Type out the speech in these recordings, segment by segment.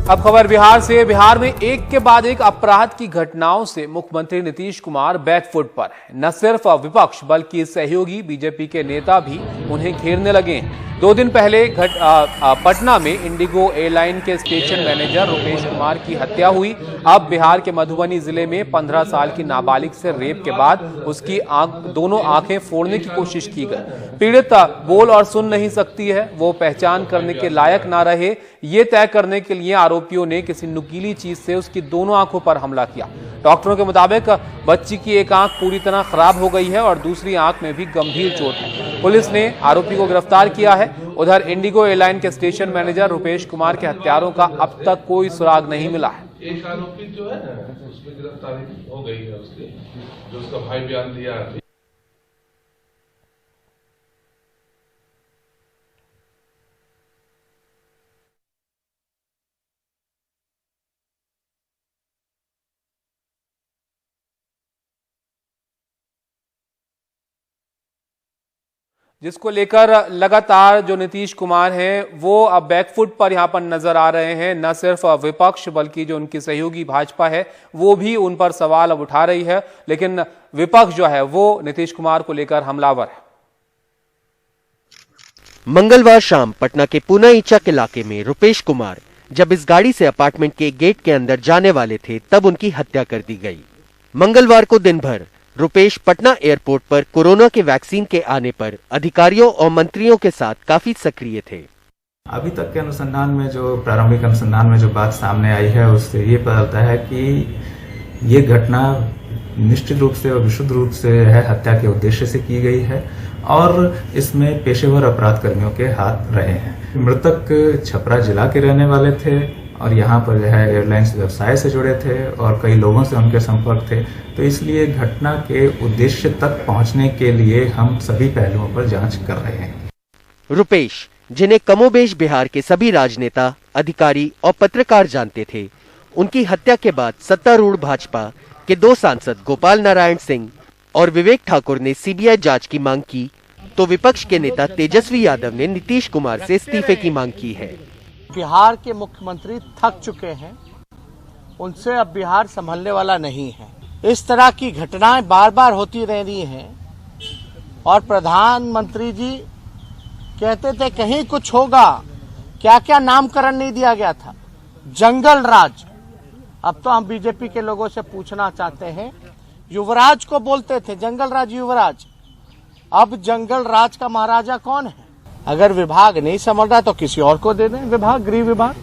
अब खबर बिहार से। बिहार में एक के बाद एक अपराध की घटनाओं से मुख्यमंत्री नीतीश कुमार बैकफुट पर है। न सिर्फ विपक्ष बल्कि सहयोगी बीजेपी के नेता भी उन्हें घेरने लगे हैं। 2 दिन पहले पटना में इंडिगो एयरलाइन के स्टेशन मैनेजर रुपेश कुमार की हत्या हुई। अब बिहार के मधुबनी जिले में 15 साल की नाबालिग से रेप के बाद उसकी दोनों आंखें फोड़ने की कोशिश की गई। पीड़ित बोल और सुन नहीं सकती है, वो पहचान करने के लायक ना रहे, ये तय करने के लिए आरोपियों ने किसी नुकीली चीज से उसकी दोनों आंखों पर हमला किया। डॉक्टरों के मुताबिक बच्ची की एक आंख पूरी तरह खराब हो गई है और दूसरी आंख में भी गंभीर चोट है। पुलिस ने आरोपी को गिरफ्तार किया है। उधर इंडिगो एयरलाइन के स्टेशन मैनेजर रुपेश कुमार के हत्यारों का अब तक कोई सुराग नहीं मिला है। एक आरोपी जो है ना, उसमें गिरफ्तारी हो गई है उसकी, जो उसका भाई बयान दिया। जिसको लेकर लगातार जो नीतीश कुमार हैं वो अब बैकफुट पर यहां पर नजर आ रहे हैं। न सिर्फ विपक्ष बल्कि जो उनकी सहयोगी भाजपा है वो भी उन पर सवाल अब उठा रही है, लेकिन विपक्ष जो है वो नीतीश कुमार को लेकर हमलावर है। मंगलवार शाम पटना के पूना ईचक इलाके में रुपेश कुमार जब इस गाड़ी से अपार्टमेंट के गेट के अंदर जाने वाले थे तब उनकी हत्या कर दी गई। मंगलवार को दिन भर रुपेश पटना एयरपोर्ट पर कोरोना के वैक्सीन के आने पर अधिकारियों और मंत्रियों के साथ काफी सक्रिय थे। अभी तक के अनुसंधान में जो प्रारंभिक अनुसंधान में जो बात सामने आई है उससे ये पता चलता है कि ये घटना निश्चित रूप से और विशुद्ध रूप से है हत्या के उद्देश्य से की गई है और इसमें पेशेवर अपराध कर्मियों के हाथ रहे हैं। मृतक छपरा जिला के रहने वाले थे और यहाँ पर जो है एयरलाइंस व्यवसाय से जुड़े थे और कई लोगों से उनके संपर्क थे, तो इसलिए घटना के उद्देश्य तक पहुंचने के लिए हम सभी पहलुओं पर जांच कर रहे हैं। रुपेश, जिन्हें कमोबेश बिहार के सभी राजनेता, अधिकारी और पत्रकार जानते थे, उनकी हत्या के बाद सत्तारूढ़ भाजपा के 2 सांसद गोपाल नारायण सिंह और विवेक ठाकुर ने सीबीआई जांच की मांग की, तो विपक्ष के नेता तेजस्वी यादव ने नीतीश कुमार से इस्तीफे की मांग की है। बिहार के मुख्यमंत्री थक चुके हैं, उनसे अब बिहार संभलने वाला नहीं है। इस तरह की घटनाएं बार बार होती रह रही हैं और प्रधानमंत्री जी कहते थे कहीं कुछ होगा, क्या क्या नामकरण नहीं दिया गया था, जंगल राज। अब तो हम बीजेपी के लोगों से पूछना चाहते हैं, युवराज को बोलते थे जंगल राज युवराज, अब जंगल राज का महाराजा कौन है? अगर विभाग नहीं समझ रहा तो किसी और को दे दें विभाग, गृह विभाग।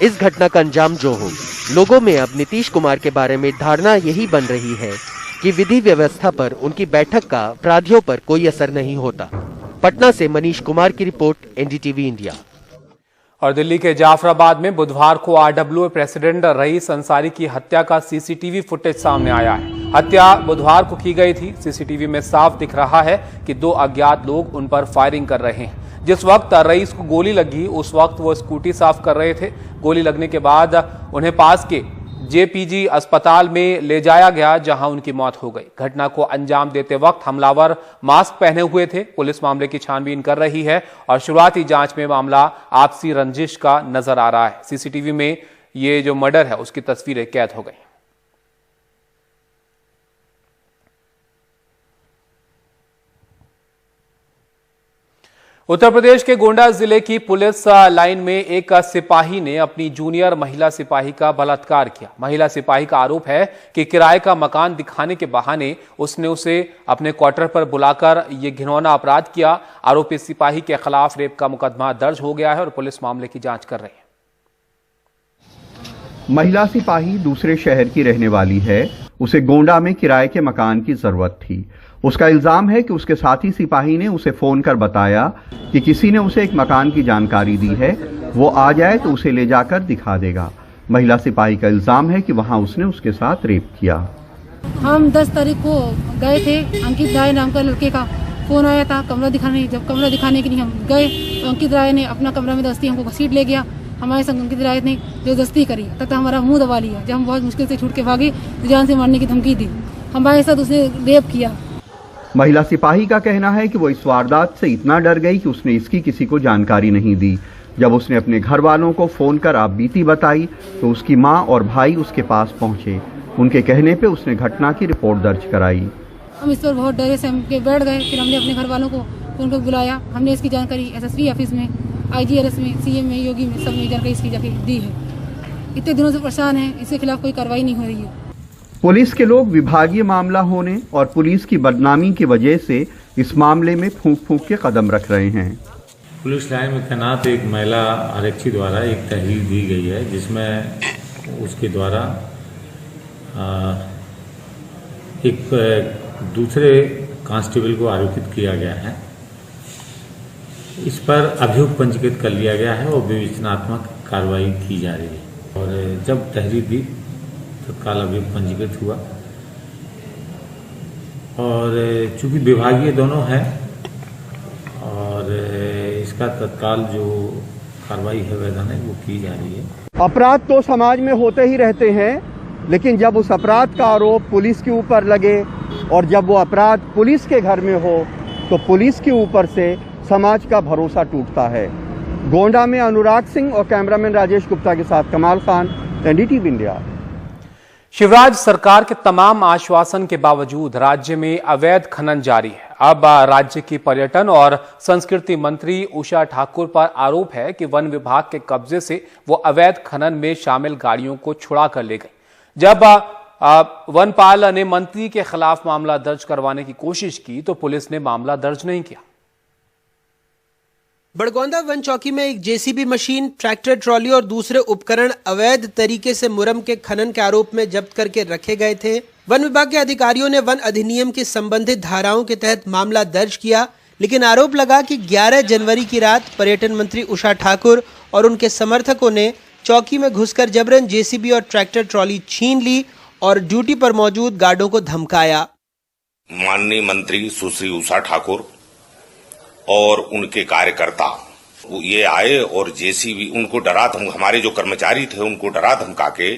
इस घटना का अंजाम जो हो, लोगों में अब नीतीश कुमार के बारे में धारणा यही बन रही है कि विधि व्यवस्था पर उनकी बैठक का अपराधियों पर कोई असर नहीं होता। पटना से मनीष कुमार की रिपोर्ट, एनडीटीवी इंडिया। और दिल्ली के जाफराबाद में बुधवार को आरडब्ल्यूए प्रेसिडेंट रईस अंसारी की हत्या का सीसीटीवी फुटेज सामने आया है। हत्या बुधवार को की गई थी। सीसीटीवी में साफ दिख रहा है कि 2 अज्ञात लोग उन पर फायरिंग कर रहे हैं। जिस वक्त रईस को गोली लगी उस वक्त वो स्कूटी साफ कर रहे थे। गोली लगने के बाद उन्हें पास के जेपीजी अस्पताल में ले जाया गया, जहां उनकी मौत हो गई। घटना को अंजाम देते वक्त हमलावर मास्क पहने हुए थे। पुलिस मामले की छानबीन कर रही है और शुरुआती जांच में मामला आपसी रंजिश का नजर आ रहा है। सीसीटीवी में ये जो मर्डर है उसकी तस्वीरें कैद हो गई। उत्तर प्रदेश के गोंडा जिले की पुलिस लाइन में एक सिपाही ने अपनी जूनियर महिला सिपाही का बलात्कार किया। महिला सिपाही का आरोप है कि किराए का मकान दिखाने के बहाने उसने उसे अपने क्वार्टर पर बुलाकर यह घिनौना अपराध किया। आरोपी सिपाही के खिलाफ रेप का मुकदमा दर्ज हो गया है और पुलिस मामले की जांच कर रही है। महिला सिपाही दूसरे शहर की रहने वाली है। उसे गोंडा में किराए के मकान की जरूरत थी। उसका इल्जाम है कि उसके साथी सिपाही ने उसे फोन कर बताया कि किसी ने उसे एक मकान की जानकारी दी है, वो आ जाए तो उसे ले जाकर दिखा देगा। महिला सिपाही का इल्जाम है कि वहां उसने उसके साथ रेप किया। हम 10 तारीख को गए थे, अंकित राय नाम का लड़के का फोन आया था कमरा दिखाने। जब कमरा दिखाने के लिए हम गए तो अंकित राय ने अपना कमरा में दस्ती हमको घसीट ले गया। हमारे संग अंकित राय ने जो दस्ती करी तथा हमारा मुंह दबा लिया। जब हम बहुत मुश्किल से छूट के भागे तो जान से मारने की धमकी दी। हमारे साथ उसने रेप किया। महिला सिपाही का कहना है कि वो इस वारदात से इतना डर गई कि उसने इसकी किसी को जानकारी नहीं दी। जब उसने अपने घर वालों को फोन कर आप बीती बताई तो उसकी मां और भाई उसके पास पहुंचे। उनके कहने पे उसने घटना की रिपोर्ट दर्ज कराई। हम इस पर बहुत डरे से हम के बैठ गए। फिर हमने अपने घर वालों को फोन कर बुलाया। हमने इसकी जानकारी एसएसपी ऑफिस में, IGRS में, CM में, योगी में, सब में जानकारी इसकी जाके दी है। इतने दिनों से परेशान है, इसके खिलाफ कोई कार्रवाई नहीं हो रही है। पुलिस के लोग विभागीय मामला होने और पुलिस की बदनामी की वजह से इस मामले में फूंक फूंक के कदम रख रहे हैं। पुलिस लाइन में तैनात एक महिला आरक्षी द्वारा एक तहरीर दी गई है, जिसमें उसके द्वारा एक दूसरे कांस्टेबल को आरोपित किया गया है। इस पर अभियोग पंजीकृत कर लिया गया है और विवेचनात्मक कार्रवाई की जा रही है। और जब तहरीर दी तत्काल अभियोग पंजीकृत हुआ और चूंकि विभागीय दोनों हैं और इसका तत्काल जो कार्रवाई है वैधानिक वो की जा रही है। अपराध तो समाज में होते ही रहते हैं, लेकिन जब उस अपराध का आरोप पुलिस के ऊपर लगे और जब वो अपराध पुलिस के घर में हो तो पुलिस के ऊपर से समाज का भरोसा टूटता है। गोंडा में अनुराग सिंह और कैमरामैन राजेश गुप्ता के साथ कमाल खान, NDTV इंडिया। शिवराज सरकार के तमाम आश्वासन के बावजूद राज्य में अवैध खनन जारी है। अब राज्य की पर्यटन और संस्कृति मंत्री उषा ठाकुर पर आरोप है कि वन विभाग के कब्जे से वो अवैध खनन में शामिल गाड़ियों को छुड़ा कर ले गए। जब वनपाल ने मंत्री के खिलाफ मामला दर्ज करवाने की कोशिश की तो पुलिस ने मामला दर्ज नहीं किया। बड़गौंदा वन चौकी में एक JCB मशीन, ट्रैक्टर ट्रॉली और दूसरे उपकरण अवैध तरीके से मुरम के खनन के आरोप में जब्त करके रखे गए थे। वन विभाग के अधिकारियों ने वन अधिनियम की संबंधित धाराओं के तहत मामला दर्ज किया, लेकिन आरोप लगा कि 11 जनवरी की रात पर्यटन मंत्री उषा ठाकुर और उनके समर्थकों ने चौकी में घुसकर जबरन JCB और ट्रैक्टर ट्रॉली छीन ली और ड्यूटी पर मौजूद गार्डों को धमकाया। माननीय मंत्री सुश्री उषा ठाकुर और उनके कार्यकर्ता ये आए और JCB उनको डरा हमारे जो कर्मचारी थे उनको डरा धमका के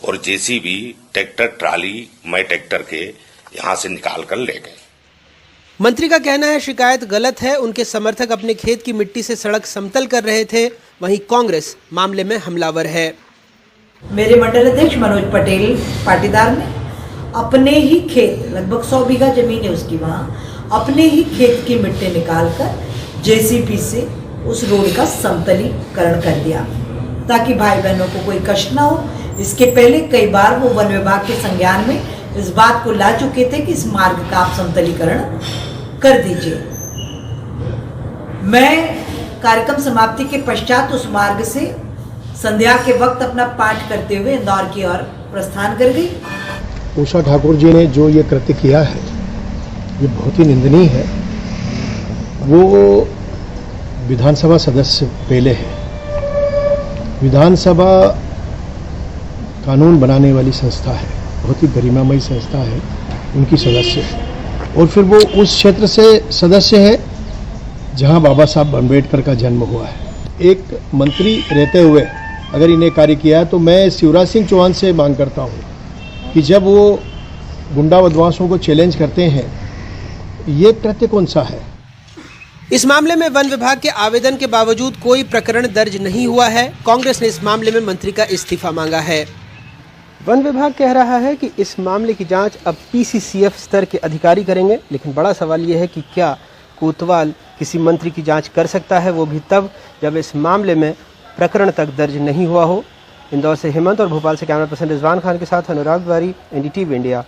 और JCB ट्रैक्टर ट्राली मैं ट्रैक्टर के यहां से निकाल कर ले गए। मंत्री का कहना है शिकायत गलत है। उनके समर्थक अपने खेत की मिट्टी से सड़क समतल कर रहे थे, वहीं कांग्रेस मामले में हमलावर है। मेरे मंडल अध्यक्ष मनोज पटेल पाटीदार ने अपने ही खेत, लगभग 100 बीघा जमीन है उसकी, वहाँ अपने ही खेत की मिट्टी निकालकर JCB से उस रोड का समतलीकरण कर दिया ताकि भाई बहनों को कोई कष्ट ना हो। इसके पहले कई बार वो वन विभाग के संज्ञान में इस बात को ला चुके थे कि इस मार्ग का आप समतलीकरण कर दीजिए। मैं कार्यक्रम समाप्ति के पश्चात उस मार्ग से संध्या के वक्त अपना पाठ करते हुए इंदौर की ओर प्रस्थान कर गई। उषा ठाकुर जी ने जो ये कृत्य किया है ये बहुत ही निंदनीय है। वो विधानसभा सदस्य पहले है, विधानसभा कानून बनाने वाली संस्था है, बहुत ही गरिमामयी संस्था है, उनकी सदस्य है और फिर वो उस क्षेत्र से सदस्य है जहां बाबा साहब अम्बेडकर का जन्म हुआ है। एक मंत्री रहते हुए अगर इन्हें कार्य किया है तो मैं शिवराज सिंह चौहान से मांग करता हूं कि जब वो गुंडा बदमाशों को चैलेंज करते हैं, ये कृत्य कौन सा है। इस मामले में वन विभाग के आवेदन के बावजूद कोई प्रकरण दर्ज नहीं हुआ है। कांग्रेस ने इस मामले में मंत्री का इस्तीफा मांगा है। वन विभाग कह रहा है कि इस मामले की जांच अब PCCF स्तर के अधिकारी करेंगे, लेकिन बड़ा सवाल यह है कि क्या कोतवाल किसी मंत्री की जांच कर सकता है, वो भी तब जब इस मामले में प्रकरण तक दर्ज नहीं हुआ हो। इंदौर से हेमंत और भोपाल से कैमरा पर्सन रिजवान खान के साथ अनुराग तिवारी, NDTV इंडिया।